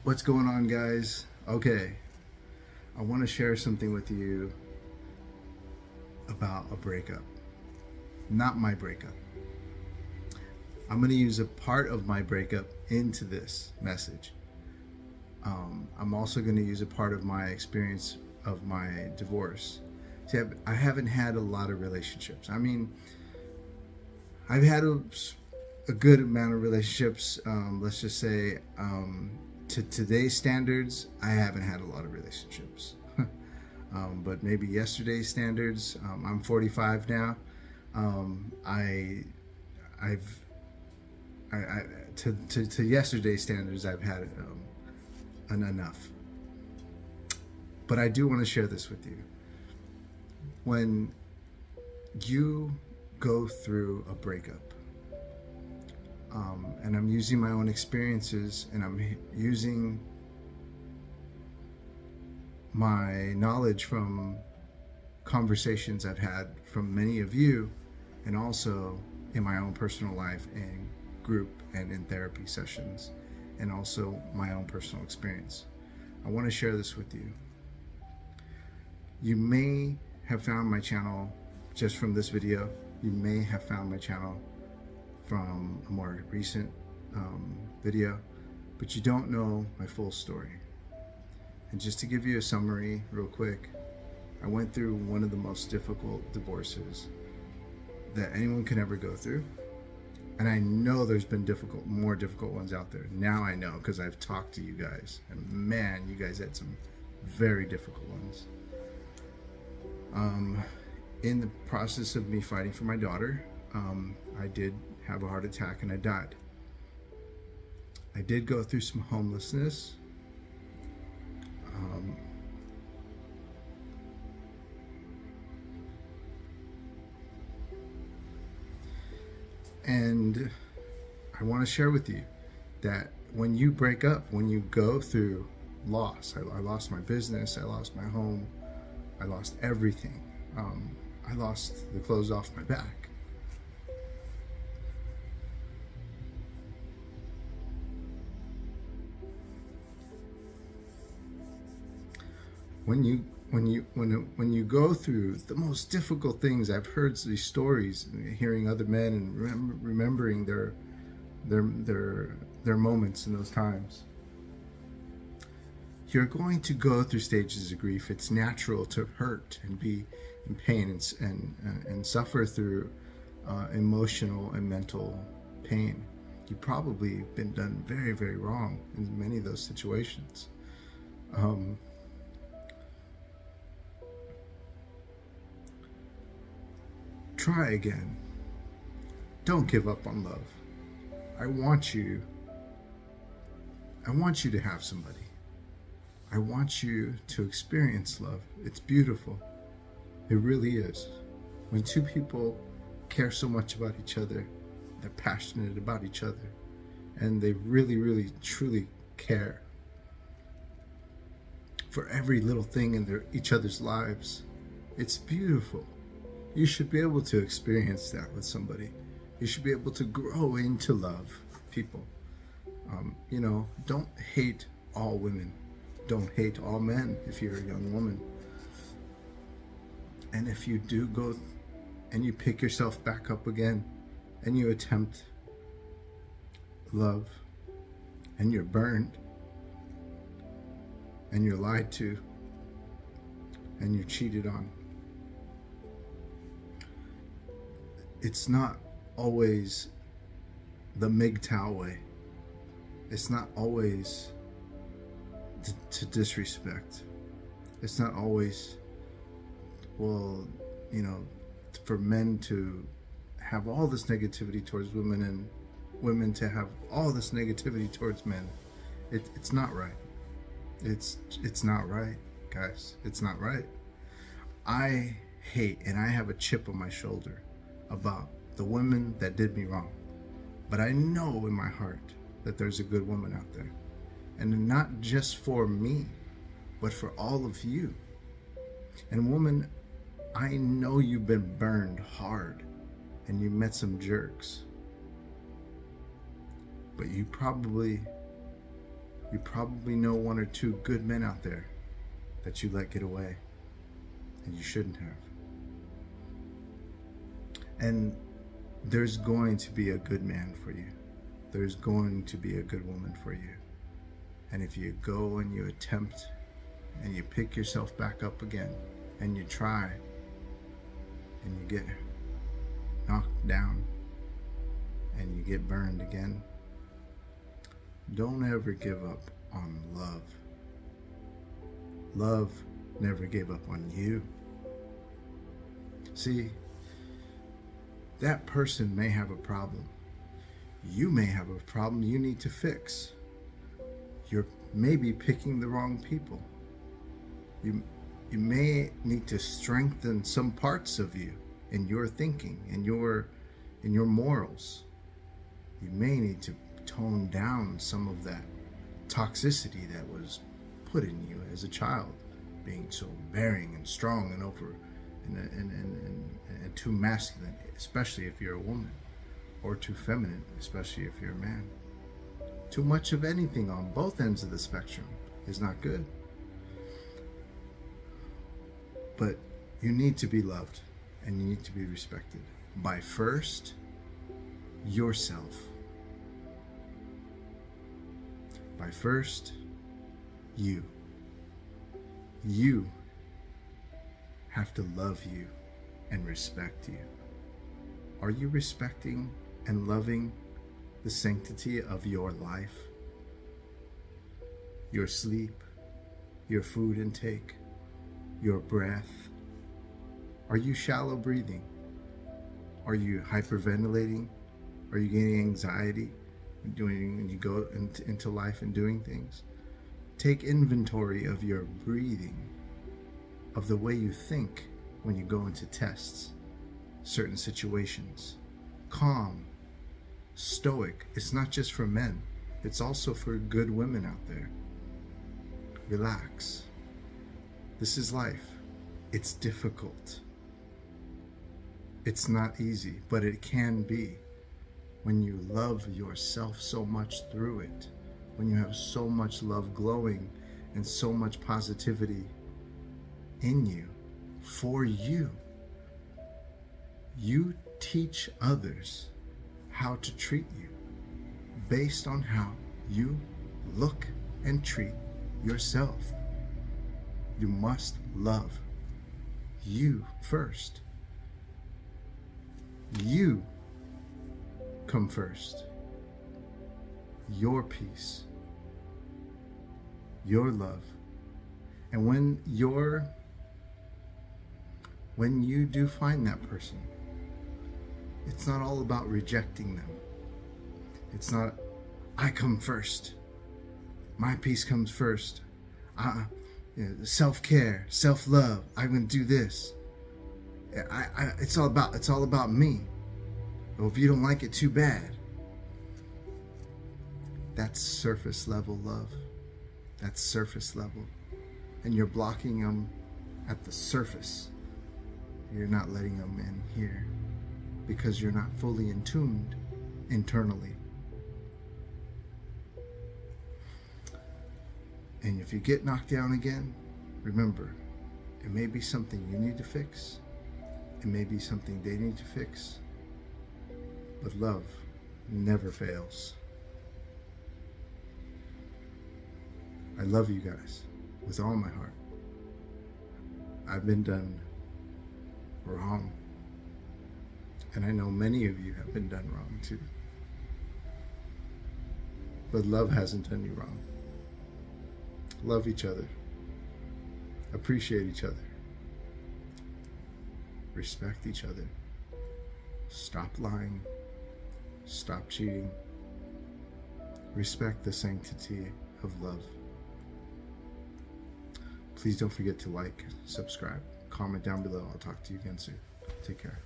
What's going on, guys? Okay, I want to share something with you about a breakup. Not my breakup. I'm going to use a part of my breakup into this message. I'm also going to use a part of my experience of my divorce. See, I haven't had a lot of relationships. I mean, I've had a good amount of relationships. Let's just say, to today's standards, I haven't had a lot of relationships. But maybe yesterday's standards, I'm 45 now. To yesterday's standards, I've had enough. But I do want to share this with you. When you go through a breakup, and I'm using my own experiences, and I'm using my knowledge from conversations I've had from many of you, and also in my own personal life and group and in therapy sessions, and also my own personal experience. I want to share this with you. You may have found my channel just from this video. You may have found my channel from a more recent video, but you don't know my full story. And just to give you a summary real quick, I went through one of the most difficult divorces that anyone can ever go through. And I know there's been more difficult ones out there. Now I know, because I've talked to you guys, and man, you guys had some very difficult ones. In the process of me fighting for my daughter, I did have a heart attack and I died. I did go through some homelessness. And I want to share with you that when you break up, when you go through loss, I lost my business, I lost my home, I lost everything. I lost the clothes off my back. When you go through the most difficult things, I've heard these stories, hearing other men and remembering their moments in those times. You're going to go through stages of grief. It's natural to hurt and be in pain and suffer through emotional and mental pain. You've probably been done very, very wrong in many of those situations. Try again. Don't give up on love. I want you to have somebody. I want you to experience love. It's beautiful. It really is. When two people care so much about each other, they're passionate about each other, and they really, really, truly care for every little thing in each other's lives, it's beautiful. You should be able to experience that with somebody. You should be able to grow into love people. You know, don't hate all women. Don't hate all men if you're a young woman. And if you do go and you pick yourself back up again and you attempt love and you're burned and you're lied to and you're cheated on, it's not always the MGTOW way. It's not always to disrespect. It's not always, well, you know, for men to have all this negativity towards women and women to have all this negativity towards men. It's not right. It's not right, guys. It's not right. I hate, and I have a chip on my shoulder about the women that did me wrong. But I know in my heart that there's a good woman out there. And not just for me, but for all of you. And woman, I know you've been burned hard and you met some jerks. But you probably You probably know one or two good men out there that you let get away, and you shouldn't have. And there's going to be a good man for you. There's going to be a good woman for you. And if you go and you attempt and you pick yourself back up again and you try and you get knocked down and you get burned again, don't ever give up on love. Love never gave up on you. See, that person may have a problem. You may have a problem you need to fix. You're maybe picking the wrong people. You may need to strengthen some parts of you in your thinking, in your morals. You may need to tone down some of that toxicity that was put in you as a child, being so bearing and strong and over and too masculine, especially if you're a woman, or too feminine, especially if you're a man. Too much of anything on both ends of the spectrum is not good. But you need to be loved and you need to be respected by first yourself. By first you. You have to love you and respect you. Are you respecting and loving the sanctity of your life? Your sleep, your food intake, your breath? Are you shallow breathing? Are you hyperventilating? Are you getting anxiety when you go into life and doing things? Take inventory of your breathing, of the way you think when you go into tests, certain situations. Calm, stoic. It's not just for men. It's also for good women out there. Relax. This is life. It's difficult. It's not easy, but it can be when you love yourself so much through it, when you have so much love glowing and so much positivity in you, for you. You teach others how to treat you based on how you look and treat yourself. You must love you first. You come first. Your peace, your love. And when you do find that person, it's not all about rejecting them. It's not, I come first. My peace comes first. Self-care, self-love. I'm going to do this. It's all about me. Well, if you don't like it, too bad. That's surface level love. That's surface level. And you're blocking them at the surface. You're not letting them in here because you're not fully in tuned internally. And if you get knocked down again, remember, it may be something you need to fix. It may be something they need to fix. But love never fails. I love you guys with all my heart. I've been done wrong. And I know many of you have been done wrong too. But love hasn't done you wrong. Love each other. Appreciate each other. Respect each other. Stop lying. Stop cheating. Respect the sanctity of love. Please don't forget to like, subscribe, comment down below. I'll talk to you again soon. Take care.